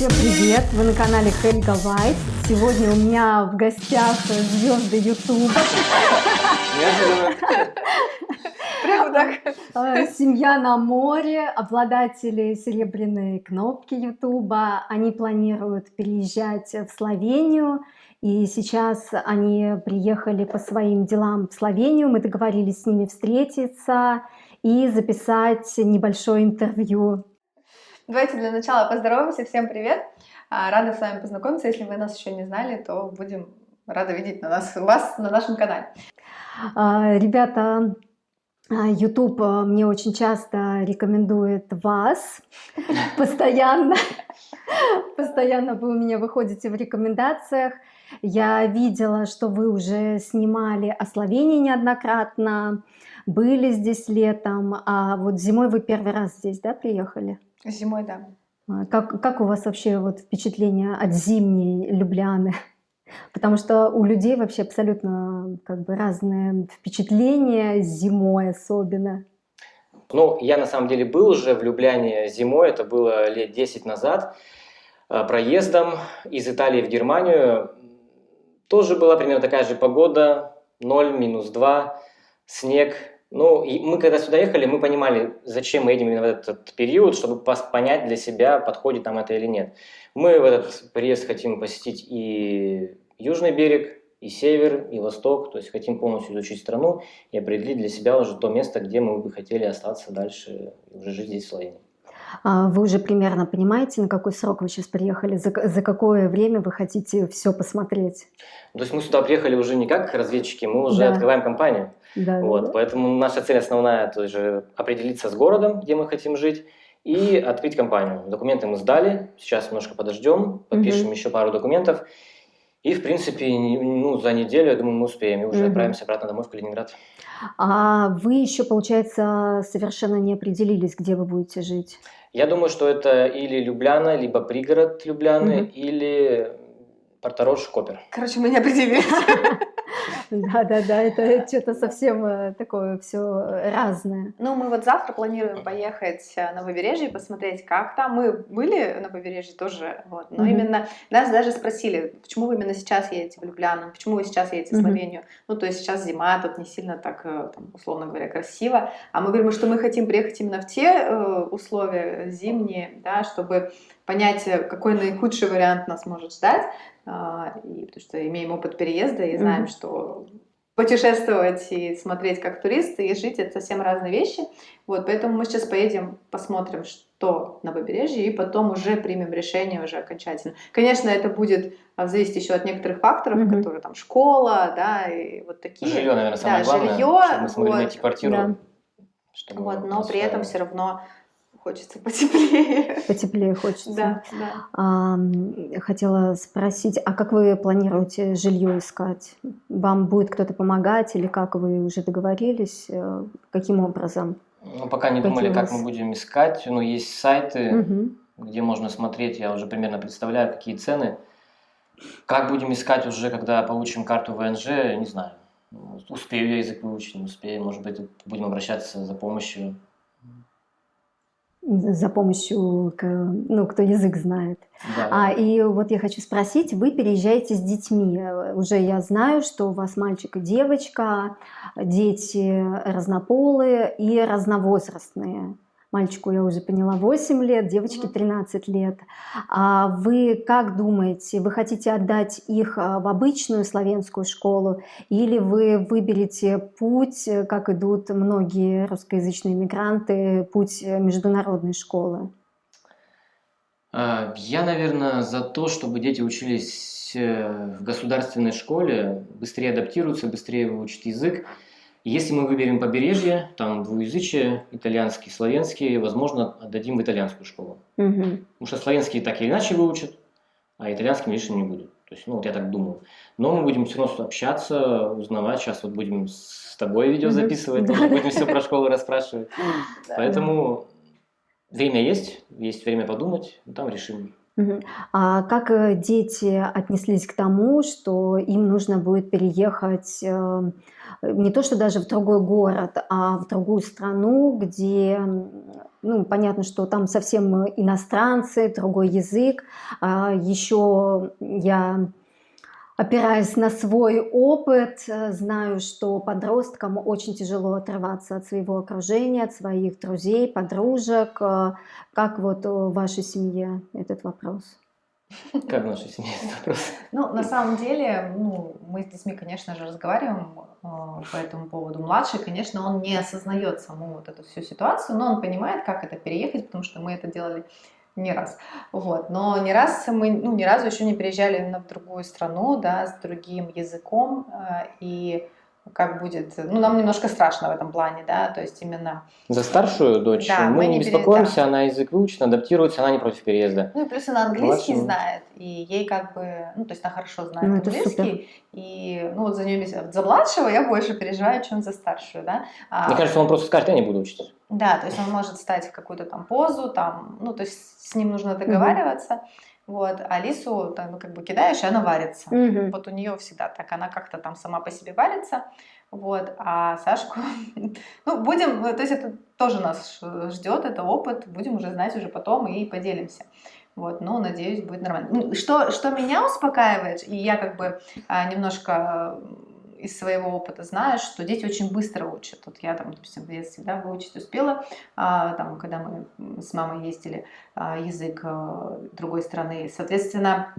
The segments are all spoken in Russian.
Всем привет! Вы на канале Хельга Вайс. Сегодня у меня в гостях звезды Ютуба. Прям так. Семья на море, обладатели серебряной кнопки Ютуба. Они планируют переезжать в Словению. И сейчас они приехали по своим делам в Словению. Мы договорились с ними встретиться и записать небольшое интервью. Давайте для начала поздороваемся. Всем привет! Рада с вами познакомиться. Если вы нас еще не знали, то будем рады видеть вас на нашем канале. Ребята, YouTube мне очень часто рекомендует вас. Постоянно вы у меня выходите в рекомендациях. Я видела, что вы уже снимали о Словении неоднократно, были здесь летом, а вот зимой вы первый раз здесь, да, приехали? Зимой, да. Как у вас вообще вот впечатление от зимней Любляны? Потому что у людей вообще абсолютно как бы разные впечатления зимой особенно. Ну, я на самом деле был уже в Любляне зимой, это было лет 10 назад, проездом из Италии в Германию. Тоже была примерно такая же погода, 0, -2, снег. Ну, и мы когда сюда ехали, мы понимали, зачем мы едем именно в этот период, чтобы понять для себя, подходит нам это или нет. Мы в этот приезд хотим посетить и южный берег, и север, и восток, то есть хотим полностью изучить страну и определить для себя уже то место, где мы бы хотели остаться дальше и уже жить здесь в Словении. Вы уже примерно понимаете, на какой срок вы сейчас приехали, за какое время вы хотите все посмотреть? То есть мы сюда приехали уже не как разведчики, мы уже открываем компанию. Вот, поэтому наша цель основная тоже определиться с городом, где мы хотим жить, и открыть компанию. Документы мы сдали, сейчас немножко подождем, подпишем еще пару документов. И, в принципе, за неделю, я думаю, мы успеем и уже отправимся обратно домой в Калининград. А вы еще, получается, совершенно не определились, где вы будете жить? Я думаю, что это или Любляна, либо пригород Любляны, или Порторож, Копер. Короче, мы не определились. Да, это что-то совсем такое все разное. Ну, мы вот завтра планируем поехать на побережье, посмотреть, как там. Мы были на побережье тоже, вот, но именно нас даже спросили, почему вы именно сейчас едете в Любляну, почему вы сейчас едете в Словению. Ну, то есть сейчас зима, тут не сильно так, там, условно говоря, красиво. А мы говорим, что мы хотим приехать именно в те условия зимние, да, чтобы понять, какой наихудший вариант нас может ждать. И потому что имеем опыт переезда и знаем, что путешествовать и смотреть как турист и жить — это совсем разные вещи. Вот, поэтому мы сейчас поедем, посмотрим, что на побережье, и потом уже примем решение уже окончательно. Конечно, это будет зависеть еще от некоторых факторов, которые там школа, да, и вот такие. Жилье, наверное, самое главное, чтобы мы смогли найти квартиру. Да. Вот, но при этом все равно хочется потеплее. Потеплее хочется. Да. Хотела спросить, а как вы планируете жилье искать? Вам будет кто-то помогать или как вы уже договорились? Каким образом? Ну, пока не думали, как мы будем искать. Но есть сайты, где можно смотреть. Я уже примерно представляю, какие цены. Как будем искать уже, когда получим карту ВНЖ, не знаю. Успею я язык выучить, не успею. Может быть, будем обращаться за помощью. За помощью, кто язык знает. Да. И вот я хочу спросить, вы переезжаете с детьми. Уже я знаю, что у вас мальчик и девочка, дети разнополые и разновозрастные. Мальчику, я уже поняла, 8 лет, девочке 13 лет. А вы как думаете, вы хотите отдать их в обычную славянскую школу или вы выберете путь, как идут многие русскоязычные мигранты, путь международной школы? Я, наверное, за то, чтобы дети учились в государственной школе, быстрее адаптируются, быстрее выучат язык. Если мы выберем побережье, там двуязычие, итальянский, славянский, возможно, отдадим в итальянскую школу. Потому что славянский так или иначе выучат, а итальянский, конечно, не будут. То есть, вот я так думаю. Но мы будем все равно общаться, узнавать. Сейчас вот будем с тобой видео записывать, тоже будем все про школу расспрашивать. Поэтому время есть время подумать, там решим. А как дети отнеслись к тому, что им нужно будет переехать не то что даже в другой город, а в другую страну, где ну, понятно, что там совсем иностранцы, другой язык. Еще я, опираясь на свой опыт, знаю, что подросткам очень тяжело отрываться от своего окружения, от своих друзей, подружек. Как вот в вашей семье этот вопрос? Как в нашей семье этот вопрос? Ну, на самом деле, ну, мы с детьми, конечно же, разговариваем по этому поводу. Младший, конечно, он не осознает саму вот эту всю ситуацию, но он понимает, как это переехать, потому что мы это делали не раз. Вот. Но не раз мы, ну, ни разу еще не переезжали именно в другую страну, да, с другим языком, и как будет, ну, нам немножко страшно в этом плане, да, то есть именно... За старшую дочь Да, мы мы не не беспокоимся, да. она язык выучит, адаптируется, она не против переезда. Ну и плюс она английский Младшему. знает, и ей как бы, ну то есть она хорошо знает Ну, это английский, и ну вот за нее, за младшего я больше переживаю, чем за старшую, да. Мне кажется, он просто скажет, я не буду учить. Да, то есть он может встать в какую-то там позу, там, ну то есть с ним нужно договариваться, вот, а Алису там, ну, как бы кидаешь, и она варится. Мгм. Вот у нее всегда так, она как-то там сама по себе варится, вот, а Сашку, ну, будем, то есть это тоже нас ждет, это опыт, будем уже знать уже потом и поделимся. Вот, но надеюсь, будет нормально. Ну, что меня успокаивает, и я как бы немножко из своего опыта знаю, что дети очень быстро учат. Вот я там, допустим, в детстве, да, выучить успела, там, когда мы с мамой ездили, язык другой страны. Соответственно,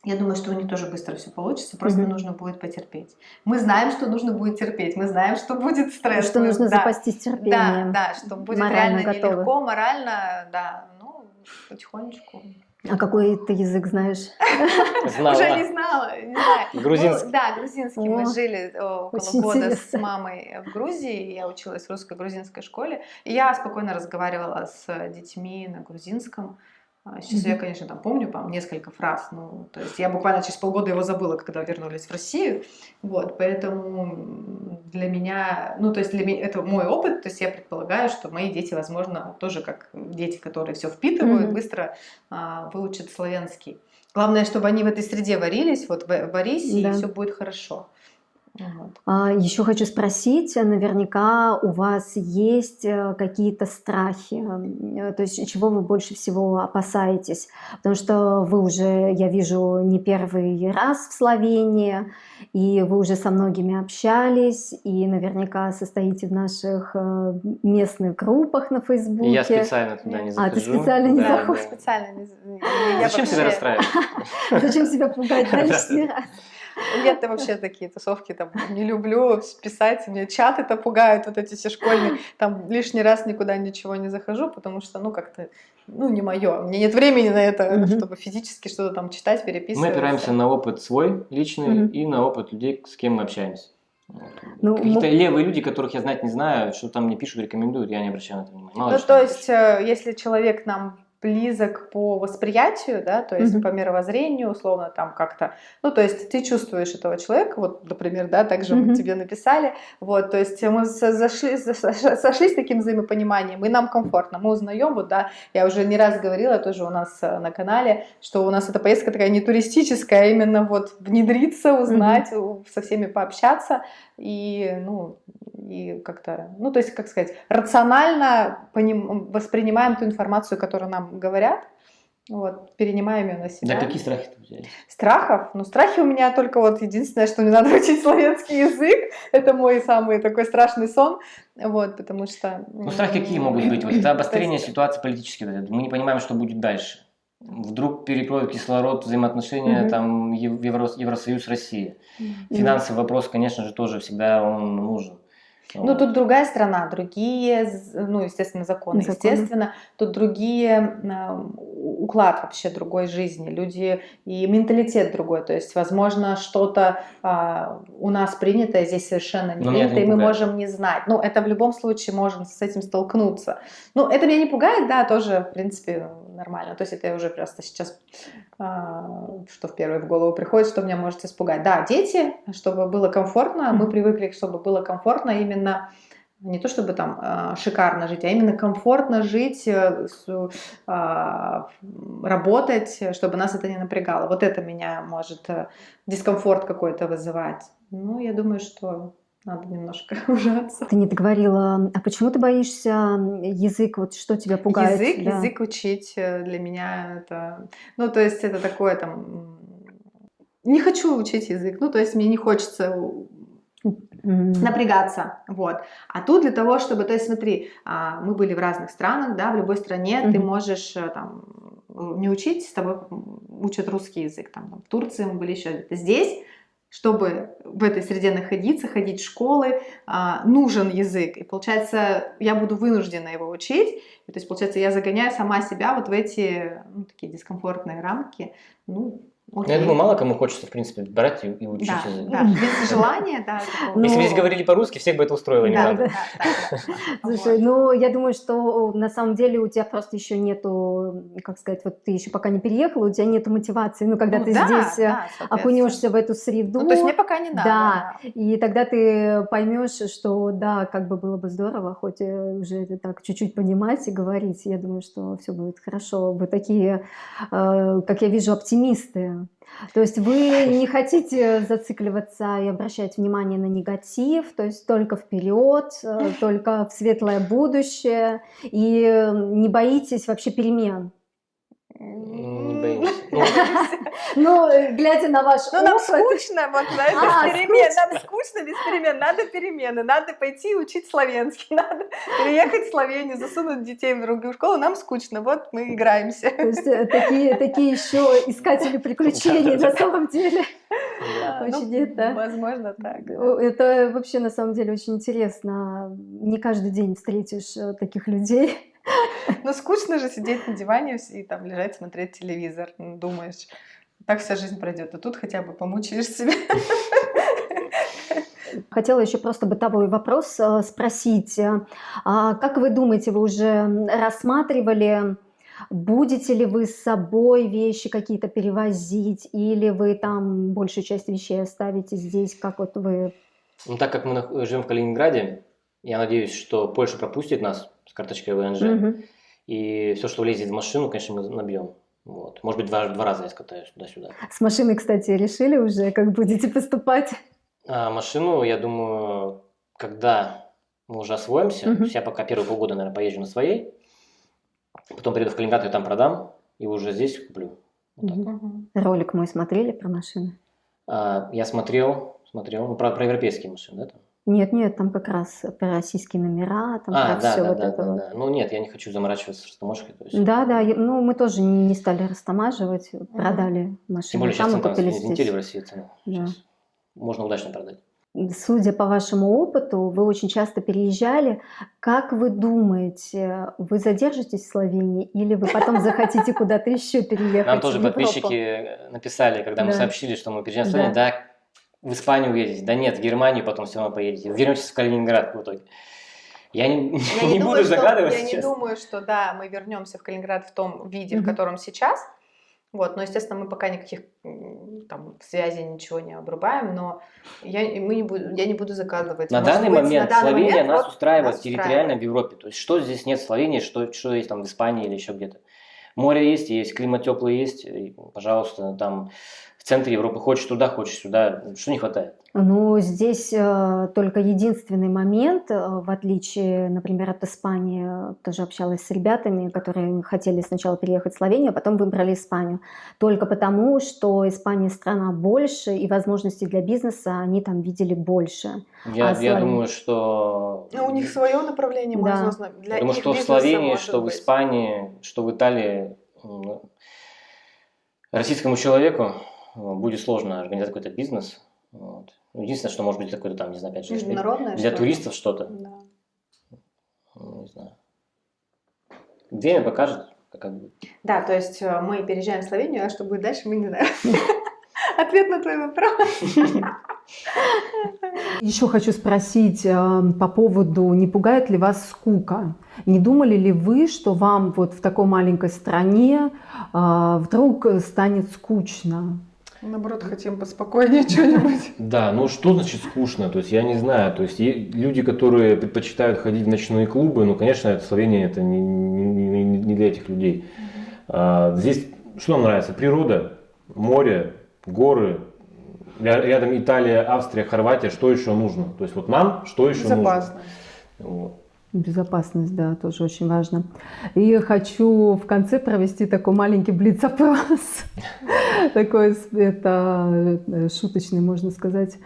я думаю, что у них тоже быстро все получится, просто нужно будет потерпеть. Мы знаем, что нужно будет терпеть, мы знаем, что будет стресс. Что нужно да, запастись терпением. да, что будет Морально реально готовы. нелегко, морально, да, ну, потихонечку. А какой ты язык знаешь? Знала. Уже не знала, не знаю. Грузинский. Ну, да, грузинский. Мы О, жили около очень года интересно. с мамой в Грузии, я училась в русско-грузинской школе, и я спокойно разговаривала с детьми на грузинском. Сейчас я, конечно, там помню, несколько фраз, ну, то есть я буквально через полгода его забыла, когда вернулись в Россию, вот, поэтому для меня, ну, то есть для меня это мой опыт, то есть я предполагаю, что мои дети, возможно, тоже как дети, которые все впитывают, быстро выучат славянский. Главное, чтобы они в этой среде варились, вот варись, и Да. все будет хорошо. Вот. Еще хочу спросить, наверняка у вас есть какие-то страхи, то есть чего вы больше всего опасаетесь? Потому что вы уже, я вижу, не первый раз в Словении, и вы уже со многими общались, и наверняка состоите в наших местных группах на И Фейсбуке. я специально туда не захожу. ты специально не Да, заходишь? да. Специально я Зачем себя вообще- расстраивать? Зачем себя пугать, да, лишний раз? Нет, я вообще такие тусовки там не люблю писать, мне чаты-то пугают, вот эти все школьные, там лишний раз никуда ничего не захожу, потому что, ну, как-то, ну, не мое, мне нет времени на это, чтобы физически что-то там читать, Мы переписываться. опираемся на опыт свой личный и на опыт людей, с кем мы общаемся. Вот. Ну, Какие-то левые люди, которых я знать не знаю, что там мне пишут, рекомендуют, я не обращаю на это внимания. Мало Ну, ли, что то они есть, если человек нам близок по восприятию, да, то есть по мировоззрению, условно, там как-то, ну, то есть ты чувствуешь этого человека, вот, например, да, также мы тебе написали, вот, то есть мы сошлись таким взаимопониманием, и нам комфортно, мы узнаем, вот, да, я уже не раз говорила тоже у нас на канале, что у нас эта поездка такая не туристическая, а именно вот внедриться, узнать, со всеми пообщаться, и, ну, и как-то, ну, то есть, как сказать, рационально воспринимаем ту информацию, которую нам говорят, вот, перенимаем ее на себя. Да, какие страхи у тебя есть? Страхов? Ну, страхи у меня только вот единственное, что мне надо учить славянский язык, это мой самый такой страшный сон, вот, потому что... Ну, страхи какие могут быть? Вот это обострение То есть- ситуации политической. Мы не понимаем, что будет дальше. Вдруг перекроют кислород, взаимоотношения, там, Евросоюз, Россия. Финансовый вопрос, конечно же, тоже всегда он нужен. Ну, тут другая страна, другие, ну, естественно, законы. Естественно, тут другие, уклад вообще другой жизни, люди и менталитет другой. То есть, возможно, что-то у нас принятое здесь совершенно не принято, и мы можем не знать. Ну, это в любом случае можем с этим столкнуться. Ну, это меня не пугает, да, тоже, в принципе, нормально. То есть, это уже просто сейчас, что в первое в голову приходит, что меня может испугать. Да, дети, чтобы было комфортно, мы привыкли, чтобы было комфортно именно не то чтобы там шикарно жить, а именно комфортно жить, работать, чтобы нас это не напрягало. Вот это меня может дискомфорт какой-то вызывать. Ну, я думаю, что надо немножко ужаться. Ты не договорила, а почему ты боишься язык? Вот что тебя пугает? Да. Язык учить для меня это... Ну, то есть это такое там... Не хочу учить язык, ну, то есть мне не хочется напрягаться, вот. А тут для того, чтобы, то есть смотри, мы были в разных странах, да, в любой стране ты можешь там не учить, с тобой учат русский язык, там в Турции мы были еще где-то. Здесь, чтобы в этой среде находиться, ходить в школы, нужен язык, и получается, я буду вынуждена его учить, и, то есть получается, я загоняю сама себя вот в эти такие дискомфортные рамки, Я думаю, мало кому хочется, в принципе, брать и учить язык. Да, без желания, да. Если весь говорили по-русски, всех бы это устроило немного. Слушай, я думаю, что на самом деле у тебя просто еще нету, как сказать, вот ты еще пока не переехала, у тебя нету мотивации. Ну, когда ты здесь окунешься в эту среду. Ну, то есть мне пока не надо. Да, и тогда ты поймешь, что да, как бы было бы здорово, хоть уже это так чуть-чуть понимать и говорить. Я думаю, что все будет хорошо. Вы такие, как я вижу, оптимисты. То есть вы не хотите зацикливаться и обращать внимание на негатив, то есть только вперед, только в светлое будущее, и не боитесь вообще перемен. Не боимся. Ну, глядя на ваш опыт... нам скучно, вот, знаешь, без перемен. Нам скучно без перемен. Надо перемены. Надо пойти учить славянский. Надо переехать в Словению, засунуть детей в другую школу. Нам скучно. Вот мы играемся. То есть такие еще искатели приключений на самом деле. Очень это... Возможно, так. Это вообще на самом деле очень интересно. Не каждый день встретишь таких людей. Ну, скучно же сидеть на диване и там лежать, смотреть телевизор. Думаешь, так вся жизнь пройдет. А тут хотя бы помучаешь себя. Хотела еще просто бытовой вопрос спросить. Как вы думаете, вы уже рассматривали, будете ли вы с собой вещи какие-то перевозить, или вы там большую часть вещей оставите здесь, как вот вы... Ну, так как мы живем в Калининграде, я надеюсь, что Польша пропустит нас с карточкой ВНЖ, и все, что влезет в машину, конечно, мы набьем. Вот. Может быть, два раза я скатаюсь туда-сюда. С машиной, кстати, решили уже, как будете поступать? Машину, я думаю, когда мы уже освоимся, я пока первые полгода, наверное, поезжу на своей, потом приеду в Калининград и там продам, и уже здесь куплю. Вот Ролик мой смотрели про машины? Я смотрел, про европейские машины, да? Там? Нет, там как раз про российские номера, там про все вот это вот. Ну нет, я не хочу заморачиваться с растаможкой. То есть... Да, мы тоже не стали растамаживать, продали машину. Тем более сейчас мы купили взлетели в России цены. Да. Можно удачно продать. Судя по вашему опыту, вы очень часто переезжали. Как вы думаете, вы задержитесь в Словении или вы потом захотите куда-то еще переехать? Нам тоже подписчики написали, когда мы сообщили, что мы переезжаем в Словению, да, в Испанию уедете, да нет, в Германию потом все равно поедете, вернетесь в Калининград в итоге. Я не буду загадывать сейчас. Я не думаю, что да, мы вернемся в Калининград в том виде, в котором сейчас. Вот, но, естественно, мы пока никаких там связей, ничего не обрубаем, но я не буду закладывать. На данный момент Словения нас устраивает территориально в Европе. То есть, что здесь нет в Словении, что есть там в Испании или еще где-то. Море есть, климат теплый есть, и, пожалуйста, там в центре Европы, хочешь туда, хочешь сюда, что не хватает? Ну, здесь только единственный момент, в отличие, например, от Испании, тоже общалась с ребятами, которые хотели сначала переехать в Словению, а потом выбрали Испанию. Только потому, что Испания страна больше, и возможностей для бизнеса они там видели больше. Я думаю, что... У них свое направление, возможно, для Я думаю, что в Словении, что в Испании, что в Италии российскому человеку будет сложно организовать какой-то бизнес. Вот. Единственное, что может быть какое-то там, не знаю, опять же, для туристов что-то. Да. Не знаю. Время покажет, как будет. Да, то есть мы переезжаем в Словению, а что будет дальше, мы не знаем. Ответ на твой вопрос. Еще хочу спросить по поводу, не пугает ли вас скука? Не думали ли вы, что вам вот в такой маленькой стране вдруг станет скучно? Наоборот, хотим поспокойнее что-нибудь. Да, ну что значит скучно? То есть я не знаю. То есть люди, которые предпочитают ходить в ночные клубы, ну, конечно, Словения это не для этих людей. Здесь что нам нравится? Природа, море, горы, рядом Италия, Австрия, Хорватия, что еще нужно? То есть вот нам что еще Безопасно. нужно? Вот. Безопасность, да, тоже очень важно. И хочу в конце провести такой маленький блиц-опрос. Такой, это шуточный, можно сказать.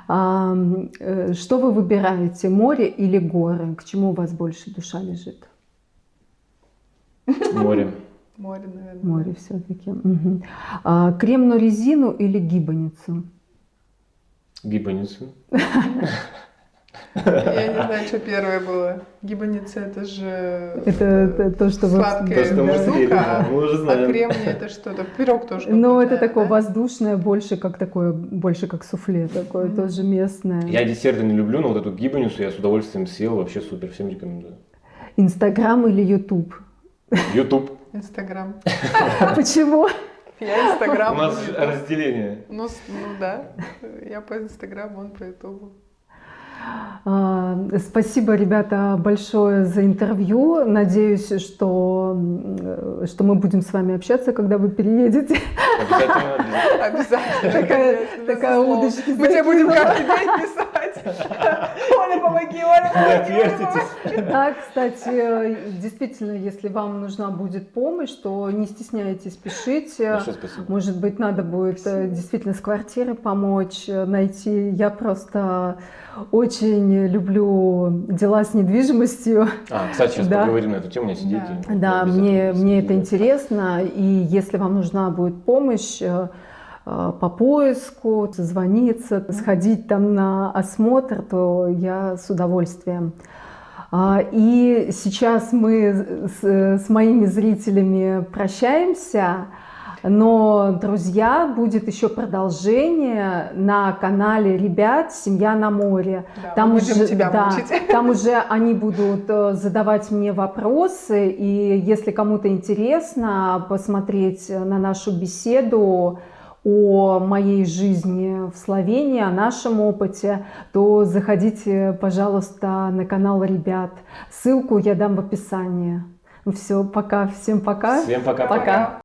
Что вы выбираете, море или горы? К чему у вас больше душа лежит? Море. Море, наверное. Море все-таки. Кремную резину или гибаницу? Гибаницу. Я не знаю, что первое было. Гибаница это же Это то, что вы... сладкая То, что мы штука, съели, да, мы уже а знаем. кремния это что-то. Пирог тоже. Ну, какой-то, это такое да? воздушное, больше как такое, больше как суфле, такое тоже местное. Я десерты не люблю, но вот эту гибаницу я с удовольствием съел, вообще супер, всем рекомендую. Инстаграм или Ютуб? YouTube. Инстаграм. Почему? Я Инстаграм. У нас он Ютуб. разделение. Ну да. Я по Инстаграму, он по Ютубу. Спасибо, ребята, большое за интервью. Надеюсь, что мы будем с вами общаться, когда вы переедете. Обязательно. Обязательно. Такая удочка. Мы тебе будем каждый день писать. Оля, помоги, Оля, Не помоги. отвертитесь. Да, кстати, действительно, если вам нужна будет помощь, то не стесняйтесь, пишите. Большое спасибо. Может быть, надо будет действительно с квартирой помочь найти. Я просто очень люблю дела с недвижимостью. Кстати, сейчас Да. поговорим на эту тему, у меня сидите. Да, мне это интересно. И если вам нужна будет помощь по поиску, созвониться, сходить там на осмотр, то я с удовольствием. И сейчас мы с моими зрителями прощаемся. Но, друзья, будет еще продолжение на канале ребят «Семья на море». Да, мы будем тебя мучить. Там уже они будут задавать мне вопросы. И если кому-то интересно посмотреть на нашу беседу о моей жизни в Словении, о нашем опыте, то заходите, пожалуйста, на канал ребят. Ссылку я дам в описании. Ну все, пока. Всем пока. Всем пока. Пока.